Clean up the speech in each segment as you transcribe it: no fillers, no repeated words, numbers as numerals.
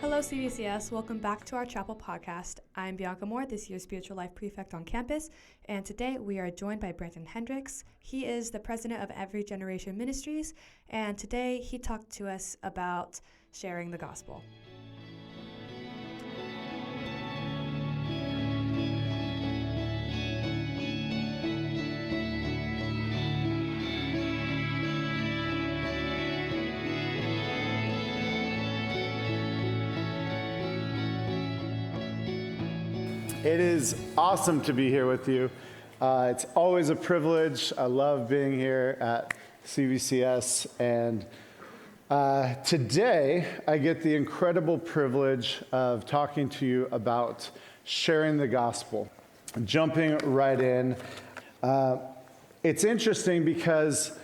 Hello, CVCS. Welcome back to our chapel podcast. I'm Bianca Moore, this year's Spiritual Life Prefect on campus, and today we are joined by Brandon Hendricks. He is the president of Every Generation Ministries, and today he talked to us about sharing the gospel. It is awesome to be here with you. It's always a privilege. I love being here at CVCS. And today, I get the incredible privilege of talking to you about sharing the gospel. Jumping right in. It's interesting because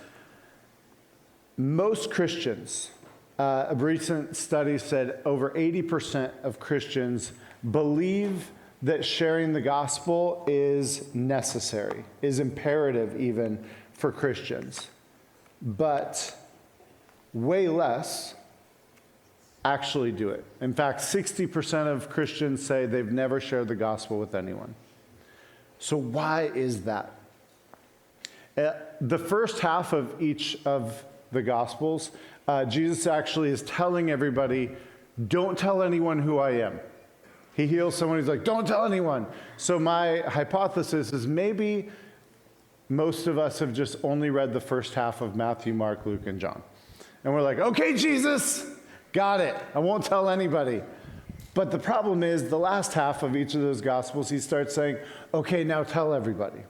most Christians, a recent study said over 80% of Christians believe that sharing the gospel is necessary, is imperative even for Christians. But way less actually do it. In fact, 60% of Christians say they've never shared the gospel with anyone. So why is that? The first half of each of the gospels, Jesus actually is telling everybody, don't tell anyone who I am. He heals someone, he's like, don't tell anyone. So my hypothesis is maybe most of us have just only read the first half of Matthew, Mark, Luke, and John. And we're like, okay, Jesus, got it. I won't tell anybody. But the problem is the last half of each of those gospels, he starts saying, okay, now tell everybody.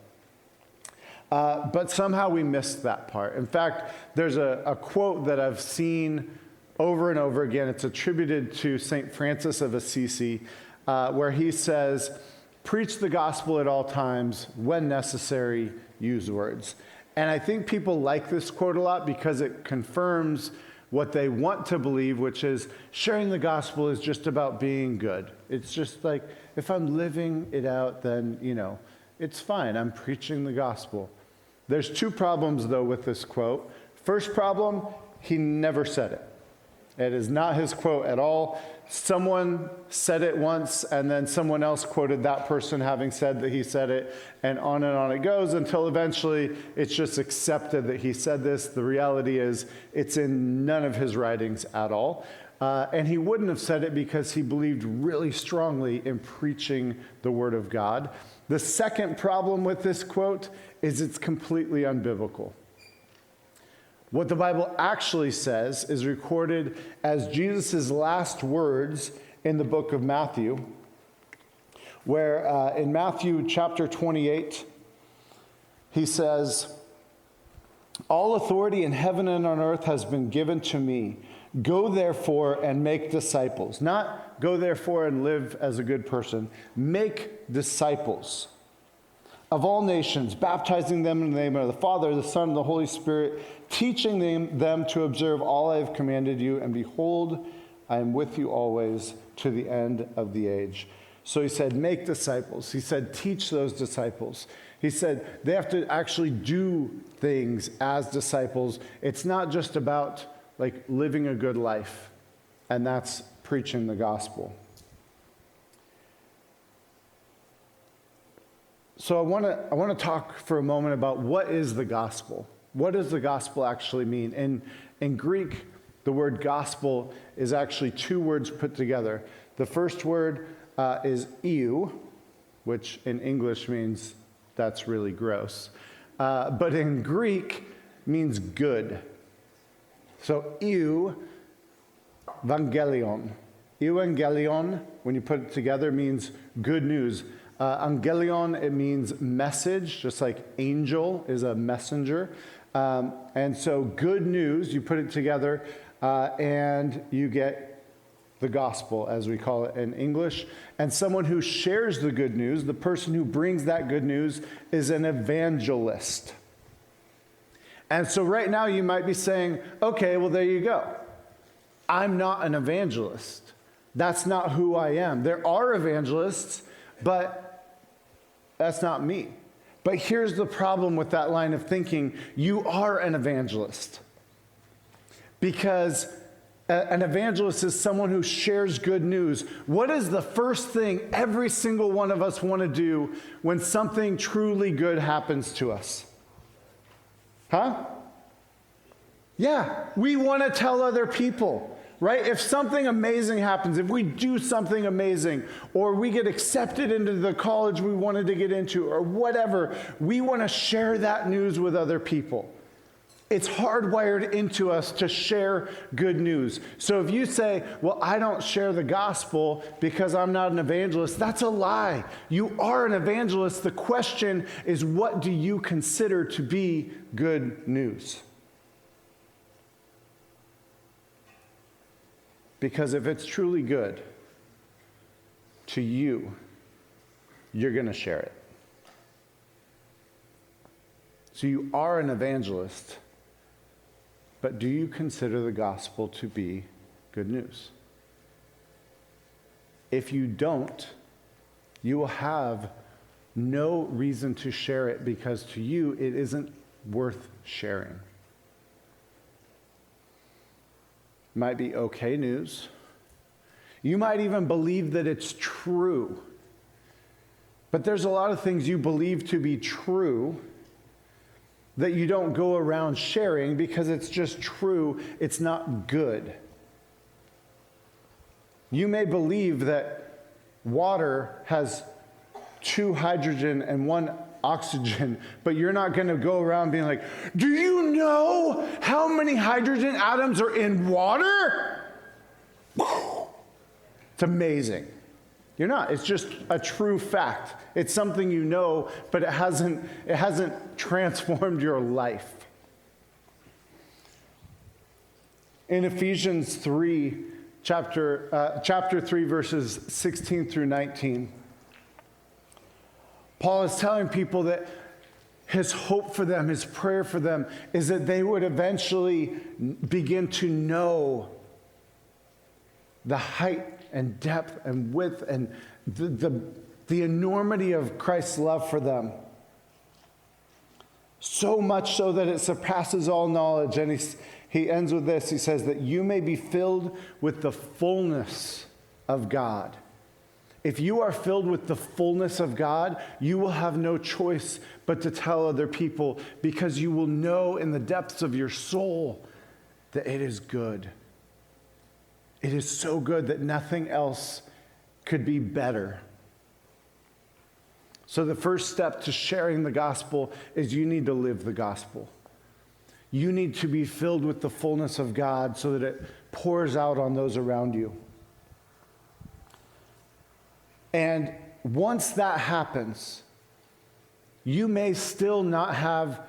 But somehow we missed that part. In fact, there's a quote that I've seen over and over again. It's attributed to St. Francis of Assisi, where he says, preach the gospel at all times, when necessary, use words. And I think people like this quote a lot because it confirms what they want to believe, which is sharing the gospel is just about being good. It's just like, if I'm living it out, then, it's fine. I'm preaching the gospel. There's two problems, though, with this quote. First problem, he never said it. It is not his quote at all. Someone said it once, and then someone else quoted that person having said that he said it, and on it goes until eventually it's just accepted that he said this. The reality is it's in none of his writings at all. And he wouldn't have said it because he believed really strongly in preaching the word of God. The second problem with this quote is it's completely unbiblical. What the Bible actually says is recorded as Jesus' last words in the book of Matthew, where in Matthew chapter 28, he says, all authority in heaven and on earth has been given to me. Go therefore and make disciples. Not go therefore and live as a good person. Make disciples of all nations, baptizing them in the name of the Father, the Son, and the Holy Spirit, teaching them to observe all I have commanded you, and behold, I am with you always to the end of the age. So he said, make disciples. He said, teach those disciples. He said, they have to actually do things as disciples. It's not just about like living a good life, and that's preaching the gospel. So I want to talk for a moment about what is the gospel. What does the gospel actually mean? In Greek, the word gospel is actually two words put together. The first word is eu, which in English means that's really gross. But in Greek means good. So evangelion. Evangelion, when you put it together, means good news. Angelion, it means message, just like angel is a messenger. And so good news, you put it together, and you get the gospel, as we call it in English. And someone who shares the good news, the person who brings that good news, is an evangelist. And so right now you might be saying, okay, well, there you go. I'm not an evangelist. That's not who I am. There are evangelists, but that's not me. But here's the problem with that line of thinking. You are an evangelist. Because An evangelist is someone who shares good news. What is the first thing every single one of us want to do when something truly good happens to us? Huh? Yeah, we want to tell other people, right? If something amazing happens, if we do something amazing, or we get accepted into the college we wanted to get into, or whatever, we want to share that news with other people. It's hardwired into us to share good news. So if you say, well, I don't share the gospel because I'm not an evangelist, that's a lie. You are an evangelist. The question is, what do you consider to be good news? Because if it's truly good to you, you're going to share it. So you are an evangelist. But do you consider the gospel to be good news? If you don't, you will have no reason to share it because to you it isn't worth sharing. It might be okay news. You might even believe that it's true. But there's a lot of things you believe to be true that you don't go around sharing because it's just true, it's not good. You may believe that water has 2 hydrogen and 1 oxygen, but you're not going to go around being like, do you know how many hydrogen atoms are in water? It's amazing. You're not. It's just a true fact. It's something you know, but it hasn't transformed your life. In Ephesians 3, chapter 3, verses 16 through 19, Paul is telling people that his hope for them, his prayer for them, is that they would eventually begin to know the height and depth and width and the enormity of Christ's love for them. So much so that it surpasses all knowledge. And he ends with this. He says that you may be filled with the fullness of God. If you are filled with the fullness of God, you will have no choice but to tell other people because you will know in the depths of your soul that it is good. It is so good that nothing else could be better. So the first step to sharing the gospel is you need to live the gospel. You need to be filled with the fullness of God so that it pours out on those around you. And once that happens, you may still not have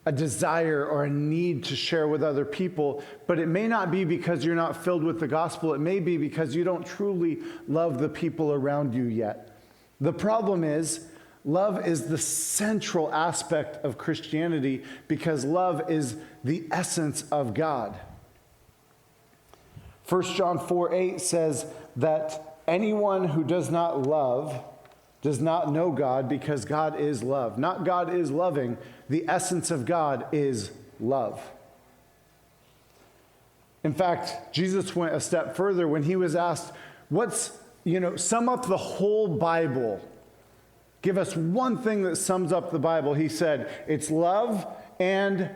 a desire or a need to share with other people, but it may not be because you're not filled with the gospel. It may be because you don't truly love the people around you yet. The problem is, love is the central aspect of Christianity because love is the essence of God. 1 John 4:8 says that anyone who does not love does not know God because God is love. Not God is loving. The essence of God is love. In fact, Jesus went a step further when he was asked, sum up the whole Bible. Give us one thing that sums up the Bible. He said, it's love and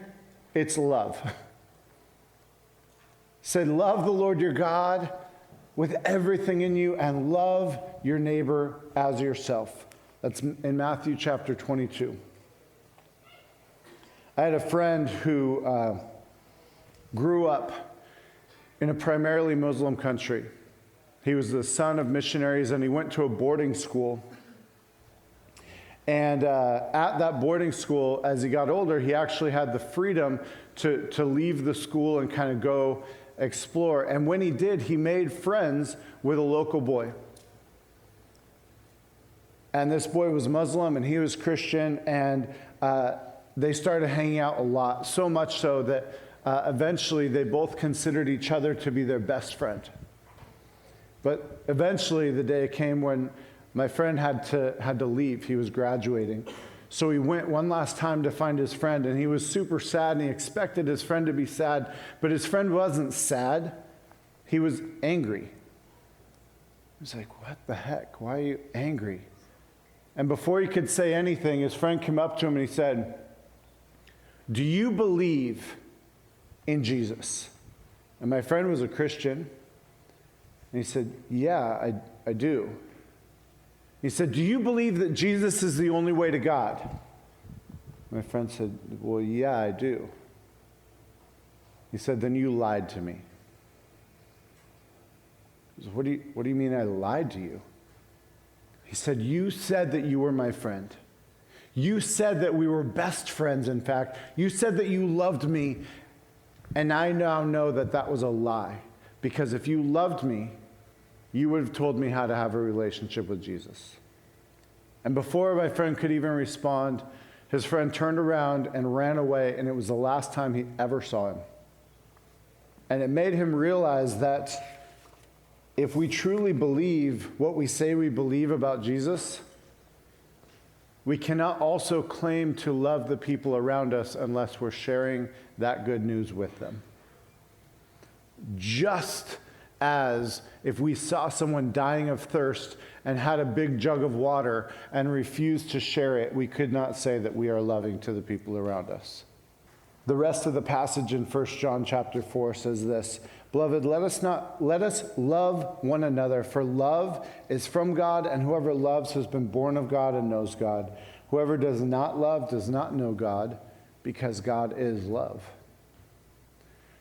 it's love. He said, love the Lord your God with everything in you and love your neighbor as yourself. That's in Matthew chapter 22. I had a friend who grew up in a primarily Muslim country. He was the son of missionaries and he went to a boarding school. And at that boarding school, as he got older, he actually had the freedom to leave the school and kind of go explore. And when he did, he made friends with a local boy. And this boy was Muslim and he was Christian, and they started hanging out a lot, so much so that eventually they both considered each other to be their best friend. But eventually the day came when my friend had to leave. He was graduating. So he went one last time to find his friend, and he was super sad, and he expected his friend to be sad, but his friend wasn't sad. he was angry. He was like, what the heck? Why are you angry? And before he could say anything, his friend came up to him and he said, do you believe in Jesus? And my friend was a Christian. And he said, yeah, I do. He said, do you believe that Jesus is the only way to God? My friend said, well, yeah, I do. He said, then you lied to me. He said, what do you mean I lied to you? He said, you said that you were my friend. You said that we were best friends, in fact. You said that you loved me, and I now know that that was a lie. Because if you loved me, you would have told me how to have a relationship with Jesus. And before my friend could even respond, his friend turned around and ran away, and it was the last time he ever saw him. And it made him realize that if we truly believe what we say we believe about Jesus, we cannot also claim to love the people around us unless we're sharing that good news with them. Just as if we saw someone dying of thirst and had a big jug of water and refused to share it, we could not say that we are loving to the people around us. The rest of the passage in 1 John chapter 4 says this, beloved, let us love one another, for love is from God, and whoever loves has been born of God and knows God. Whoever does not love does not know God, because God is love.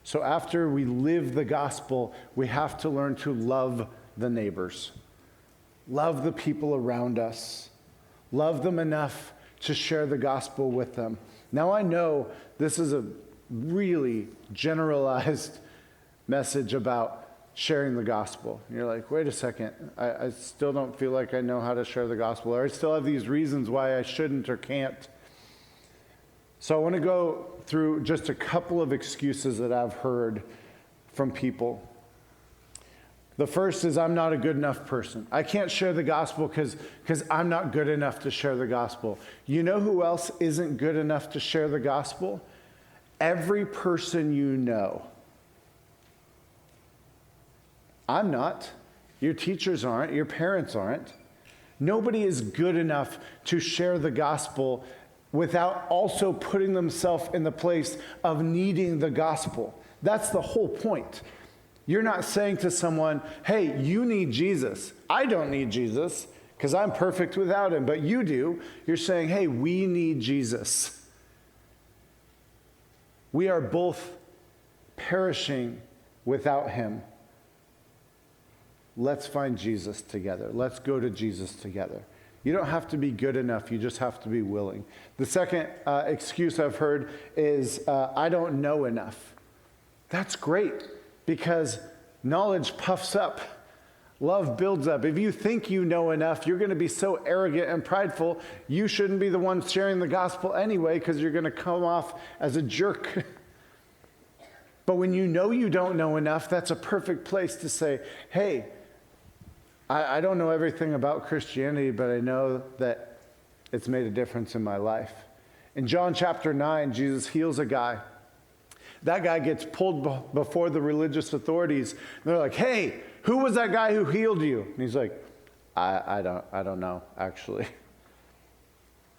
So after we live the gospel, we have to learn to love the neighbors, love the people around us, love them enough to share the gospel with them. Now I know this is a really generalized message about sharing the gospel. You're like, wait a second, I still don't feel like I know how to share the gospel, or I still have these reasons why I shouldn't or can't. So I want to go through just a couple of excuses that I've heard from people. The first is, I'm not a good enough person. I can't share the gospel because I'm not good enough to share the gospel. You know who else isn't good enough to share the gospel? Every person you know. I'm not. Your teachers aren't. Your parents aren't. Nobody is good enough to share the gospel without also putting themselves in the place of needing the gospel. That's the whole point. You're not saying to someone, hey, you need Jesus. I don't need Jesus because I'm perfect without him, but you do. You're saying, hey, we need Jesus. We are both perishing without him. Let's find Jesus together. Let's go to Jesus together. You don't have to be good enough. You just have to be willing. The second excuse I've heard is, I don't know enough. That's great, because knowledge puffs up. Love builds up. If you think you know enough, you're going to be so arrogant and prideful, you shouldn't be the one sharing the gospel anyway, because you're going to come off as a jerk. But when you know you don't know enough, that's a perfect place to say, hey, I don't know everything about Christianity, but I know that it's made a difference in my life. In John chapter 9, Jesus heals a guy. That guy gets pulled before the religious authorities. They're like, hey, who was that guy who healed you? And he's like, I don't know, actually.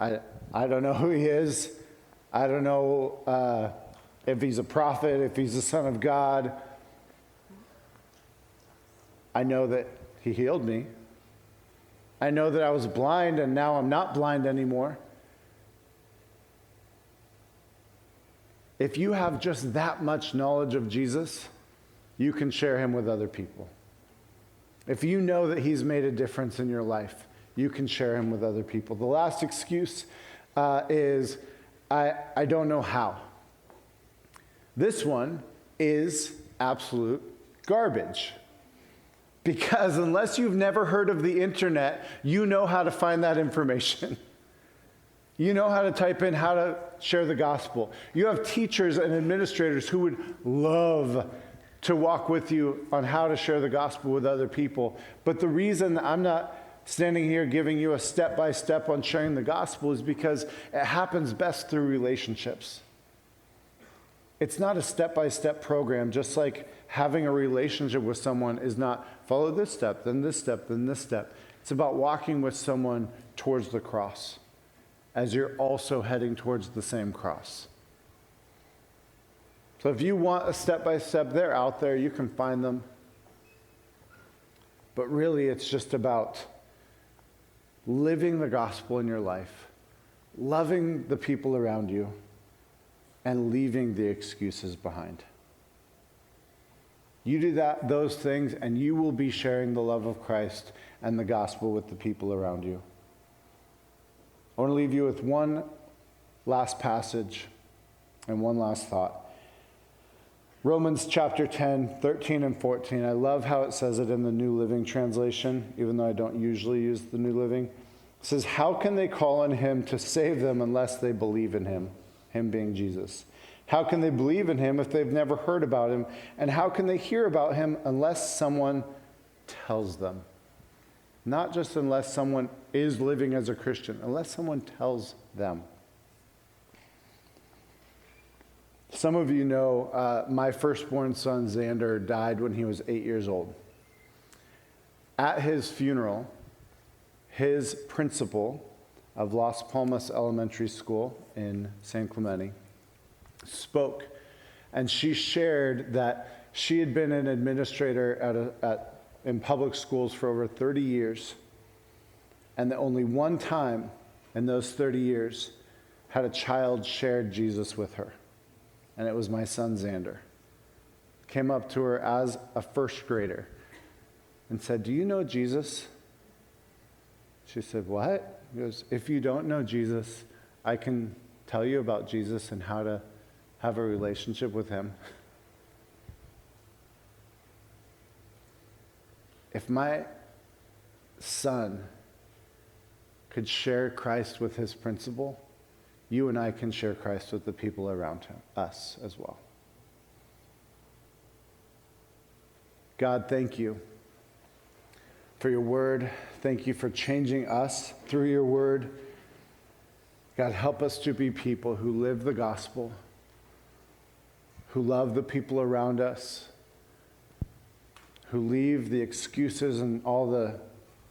I don't know who he is. I don't know if he's a prophet, if he's the Son of God. I know that he healed me. I know that I was blind, and now I'm not blind anymore. If you have just that much knowledge of Jesus, you can share him with other people. If you know that he's made a difference in your life, you can share him with other people. The last excuse is, I don't know how. This one is absolute garbage. Because unless you've never heard of the internet, you know how to find that information. You know how to type in how to share the gospel. You have teachers and administrators who would love to walk with you on how to share the gospel with other people. But the reason I'm not standing here giving you a step-by-step on sharing the gospel is because it happens best through relationships. It's not a step-by-step program, just like having a relationship with someone is not follow this step, then this step, then this step. It's about walking with someone towards the cross as you're also heading towards the same cross. So if you want a step-by-step, they're out there. You can find them. But really, it's just about living the gospel in your life, loving the people around you, and leaving the excuses behind. You do those things, and you will be sharing the love of Christ and the gospel with the people around you. I want to leave you with one last passage and one last thought. Romans chapter 10, 13 and 14. I love how it says it in the New Living Translation, even though I don't usually use the New Living. It says, how can they call on him to save them unless they believe in him being Jesus? How can they believe in him if they've never heard about him? And how can they hear about him unless someone tells them? Not just unless someone is living as a Christian, unless someone tells them. Some of you know my firstborn son, Xander, died when he was 8 years old. At his funeral, his principal of Las Palmas Elementary School in San Clemente spoke, and she shared that she had been an administrator in public schools for over 30 years, and that only one time in those 30 years had a child shared Jesus with her. And it was my son, Xander. Came up to her as a first grader and said, do you know Jesus? She said, what? He goes, if you don't know Jesus, I can tell you about Jesus and how to have a relationship with him. If my son could share Christ with his principal, you and I can share Christ with the people around him, us as well. God, thank you for your word. Thank you for changing us through your word. God, help us to be people who live the gospel, who love the people around us, who leave the excuses and all the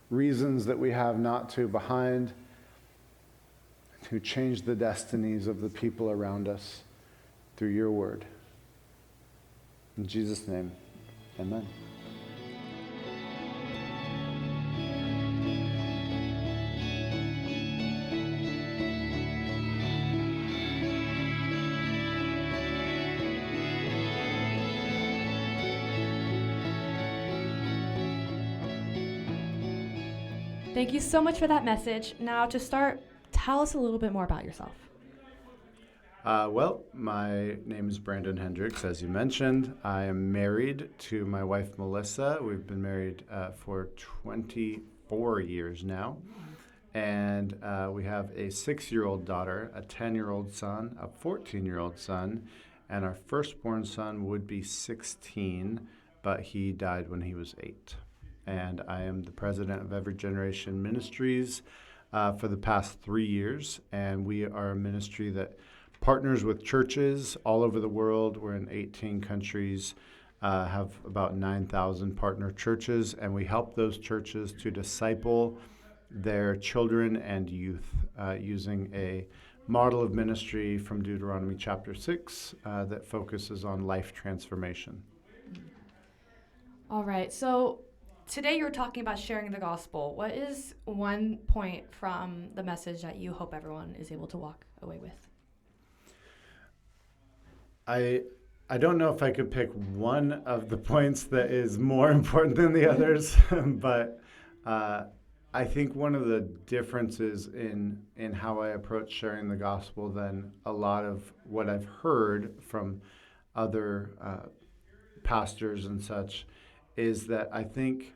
reasons that we have not to behind, who change the destinies of the people around us through your word. In Jesus' name, amen. Thank you so much for that message. Now to start, tell us a little bit more about yourself. Well, my name is Brandon Hendricks, as you mentioned. I am married to my wife, Melissa. We've been married for 24 years now. And we have a 6-year-old daughter, a 10-year-old son, a 14-year-old son, and our firstborn son would be 16, but he died when he was 8. And I am the president of Every Generation Ministries for the past 3 years, and we are a ministry that partners with churches all over the world. We're in 18 countries, have about 9,000 partner churches, and we help those churches to disciple their children and youth using a model of ministry from Deuteronomy chapter 6 that focuses on life transformation. All right, so today you're talking about sharing the gospel. What is one point from the message that you hope everyone is able to walk away with? I don't know if I could pick one of the points that is more important than the others, but I think one of the differences in how I approach sharing the gospel than a lot of what I've heard from other pastors and such is that I think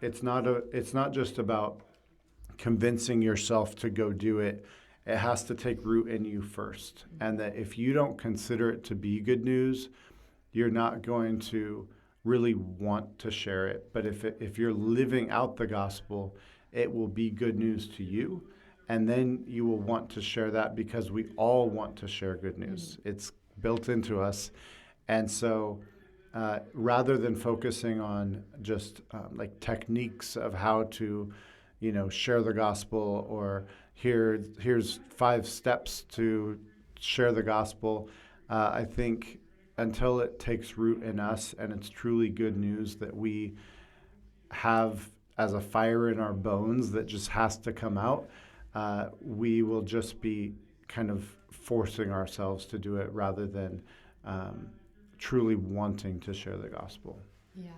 it's not just about convincing yourself to go do it. It has to take root in you first. And that if you don't consider it to be good news, you're not going to really want to share it. But if you're living out the gospel, it will be good news to you. And then you will want to share that because we all want to share good news. It's built into us. And so rather than focusing on just like techniques of how to, share the gospel, or here's 5 steps to share the gospel, I think until it takes root in us and it's truly good news that we have as a fire in our bones that just has to come out, we will just be kind of forcing ourselves to do it rather than truly wanting to share the gospel. Yeah.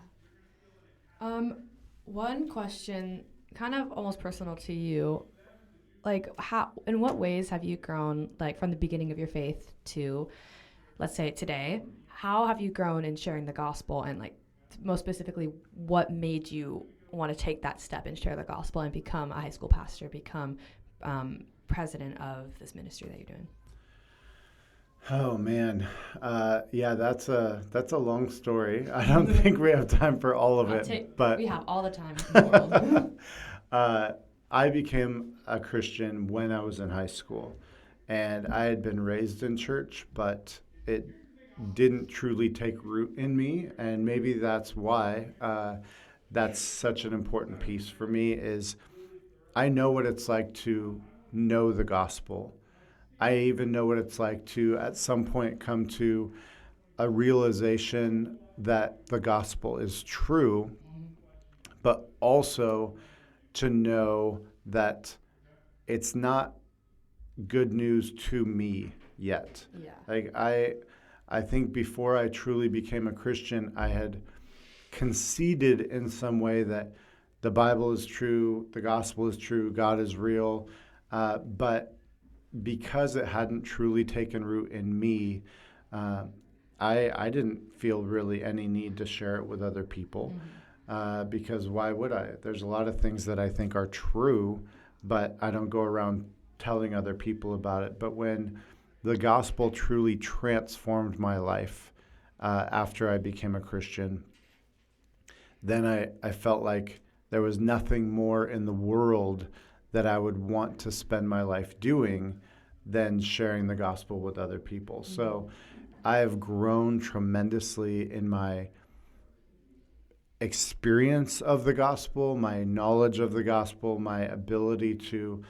One question, kind of almost personal to you, like in what ways have you grown, like from the beginning of your faith to, let's say, today? How have you grown in sharing the gospel, and like most specifically, what made you want to take that step and share the gospel and become a high school pastor, become president of this ministry that you're doing? Oh man, yeah, that's a long story. I don't think we have time for all of it, but we have all the time in the world. I became a Christian when I was in high school, and I had been raised in church, but it didn't truly take root in me, and maybe that's why that's such an important piece for me. Is I know what it's like to know the gospel. I even know what it's like to, at some point, come to a realization that the gospel is true, but also to know that it's not good news to me yet. Yeah. Like I think before I truly became a Christian, I had conceded in some way that the Bible is true, the gospel is true, God is real, but because it hadn't truly taken root in me, I didn't feel really any need to share it with other people, because why would I? There's a lot of things that I think are true, but I don't go around telling other people about it. But when the gospel truly transformed my life after I became a Christian, then I felt like there was nothing more in the world that I would want to spend my life doing than sharing the gospel with other people. So I have grown tremendously in my experience of the gospel, my knowledge of the gospel, my ability to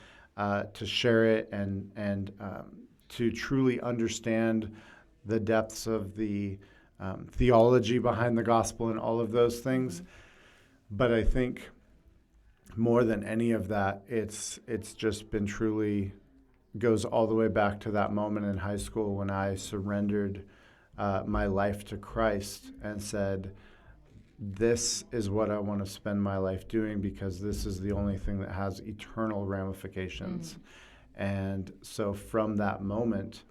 share it and to truly understand the depths of the theology behind the gospel and all of those things. But I think more than any of that, it's just been truly goes all the way back to that moment in high school when I surrendered my life to Christ and said, this is what I want to spend my life doing because this is the only thing that has eternal ramifications. And so from that moment,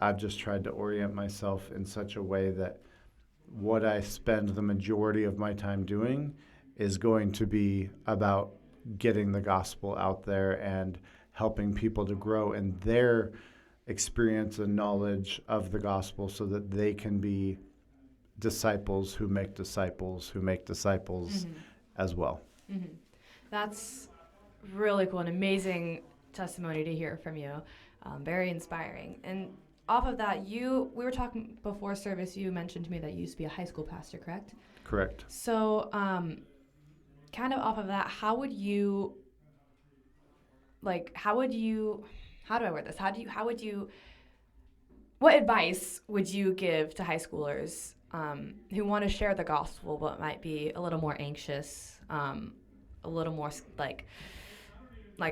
I've just tried to orient myself in such a way that what I spend the majority of my time doing is going to be about getting the gospel out there and helping people to grow in their experience and knowledge of the gospel so that they can be disciples who make disciples who make disciples as well. That's really cool, an amazing testimony to hear from you. Very inspiring. And off of that, we were talking before service, you mentioned to me that you used to be a high school pastor, correct? Correct. So kind of off of that, how do I word this? What advice would you give to high schoolers who want to share the gospel but might be a little more anxious, a little more like,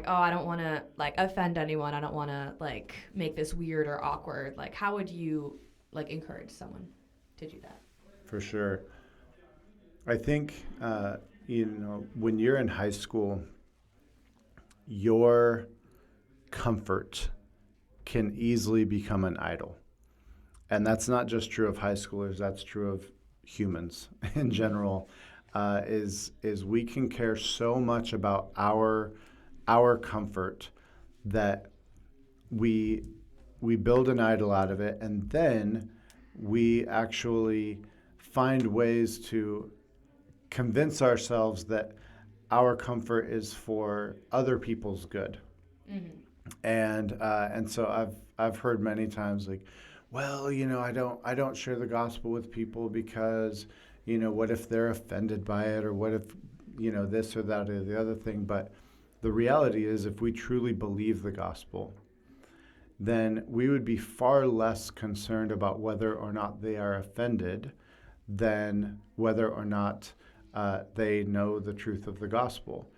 oh, I don't want to like offend anyone. I don't want to like make this weird or awkward. Like, how would you like encourage someone to do that? For sure. I think, when you're in high school, your comfort can easily become an idol. And that's not just true of high schoolers, that's true of humans in general, is we can care so much about our comfort that we build an idol out of it, and then we actually find ways to convince ourselves that our comfort is for other people's good. And so I've heard many times like, well, I don't share the gospel with people because, what if they're offended by it, or what if, this or that or the other thing. But the reality is, if we truly believe the gospel, then we would be far less concerned about whether or not they are offended than whether or not they know the truth of the gospel.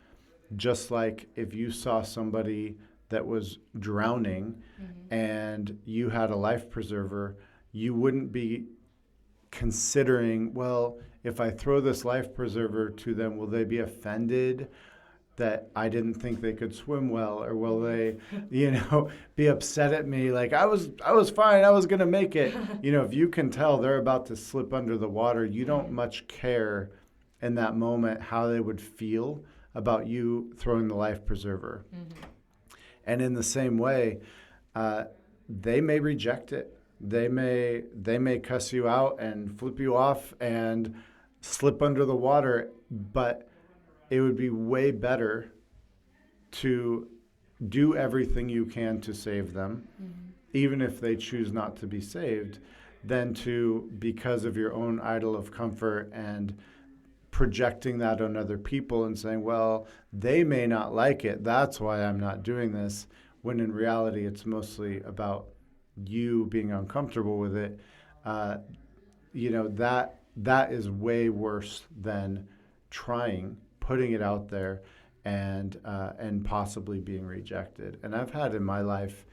Just like if you saw somebody that was drowning and you had a life preserver, you wouldn't be considering, well, if I throw this life preserver to them, will they be offended that I didn't think they could swim well, or will they, be upset at me? Like I was fine, I was going to make it. If you can tell they're about to slip under the water, you don't much care in that moment how they would feel about you throwing the life preserver. And in the same way, they may reject it. They may cuss you out and flip you off and slip under the water, but it would be way better to do everything you can to save them, even if they choose not to be saved, than to, because of your own idol of comfort and projecting that on other people and saying, well, they may not like it, that's why I'm not doing this, when in reality it's mostly about you being uncomfortable with it. That is way worse than putting it out there and possibly being rejected. And I've had in my life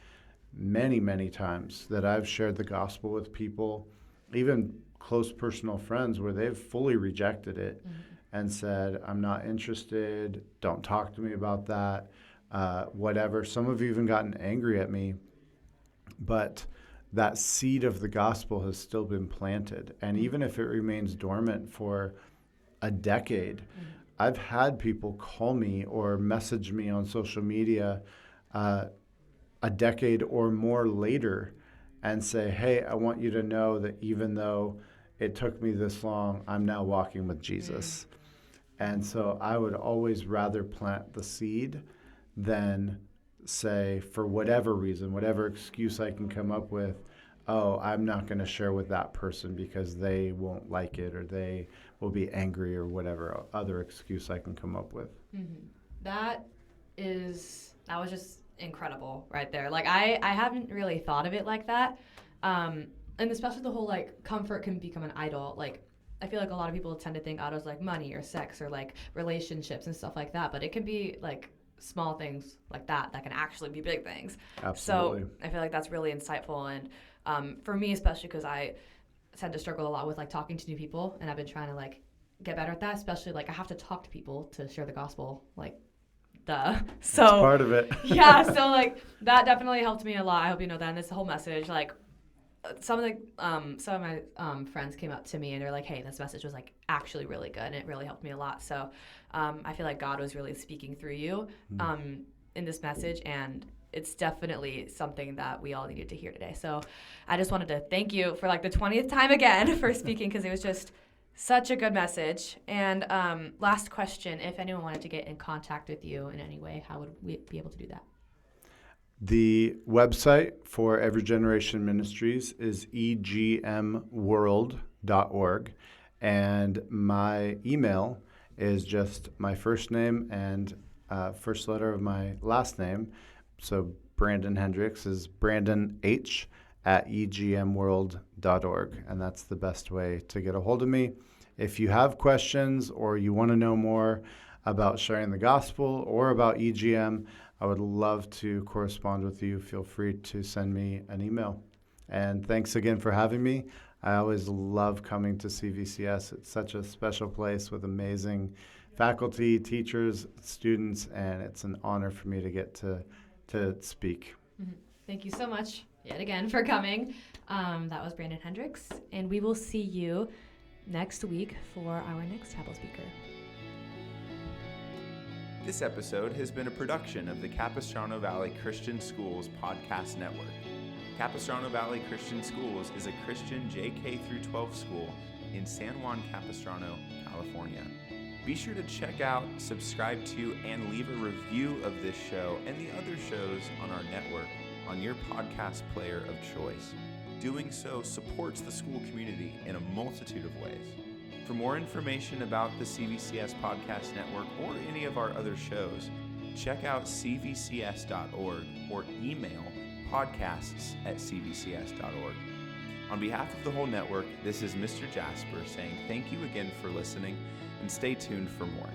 many, many times that I've shared the gospel with people, even close personal friends, where they've fully rejected it and said, I'm not interested, don't talk to me about that, whatever. Some have even gotten angry at me, but that seed of the gospel has still been planted. And even if it remains dormant for a decade, I've had people call me or message me on social media a decade or more later and say, hey, I want you to know that even though it took me this long, I'm now walking with Jesus. And so I would always rather plant the seed than say, for whatever reason, whatever excuse I can come up with, oh, I'm not going to share with that person because they won't like it, or they will be angry, or whatever other excuse I can come up with. That was just incredible right there. Like I haven't really thought of it like that. And especially the whole like comfort can become an idol. Like I feel like a lot of people tend to think idols like money or sex or like relationships and stuff like that, but it can be like small things like that can actually be big things. Absolutely. So I feel like that's really insightful. And for me, especially because I tend to struggle a lot with like talking to new people, and I've been trying to like get better at that, especially like I have to talk to people to share the gospel, like duh. So that's part of it. Yeah, so like that definitely helped me a lot. I hope you know that. And this whole message, like some of my friends came up to me and they're like, hey, this message was like actually really good, and it really helped me a lot. So I feel like God was really speaking through you in this message, and it's definitely something that we all needed to hear today. So I just wanted to thank you for like the 20th time again for speaking, because it was just such a good message. And last question, if anyone wanted to get in contact with you in any way, how would we be able to do that? The website for Every Generation Ministries is egmworld.org, and my email is just my first name and first letter of my last name. So Brandon Hendricks is brandonh@egmworld.org, and that's the best way to get a hold of me. If you have questions or you want to know more about sharing the gospel or about EGM, I would love to correspond with you. Feel free to send me an email. And thanks again for having me. I always love coming to CVCS. It's such a special place with amazing faculty, teachers, students, and it's an honor for me to get to speak. Thank you so much yet again for coming. That was Brandon Hendricks, and we will see you next week for our next chapel speaker. This episode has been a production of the Capistrano Valley Christian Schools Podcast Network. Capistrano Valley Christian Schools is a Christian JK through 12 school in San Juan Capistrano, California. Be sure to check out, subscribe to, and leave a review of this show and the other shows on our network on your podcast player of choice. Doing so supports the school community in a multitude of ways. For more information about the CVCS Podcast Network or any of our other shows, check out cvcs.org or email podcasts@cvcs.org. On behalf of the whole network, this is Mr. Jasper saying thank you again for listening and stay tuned for more.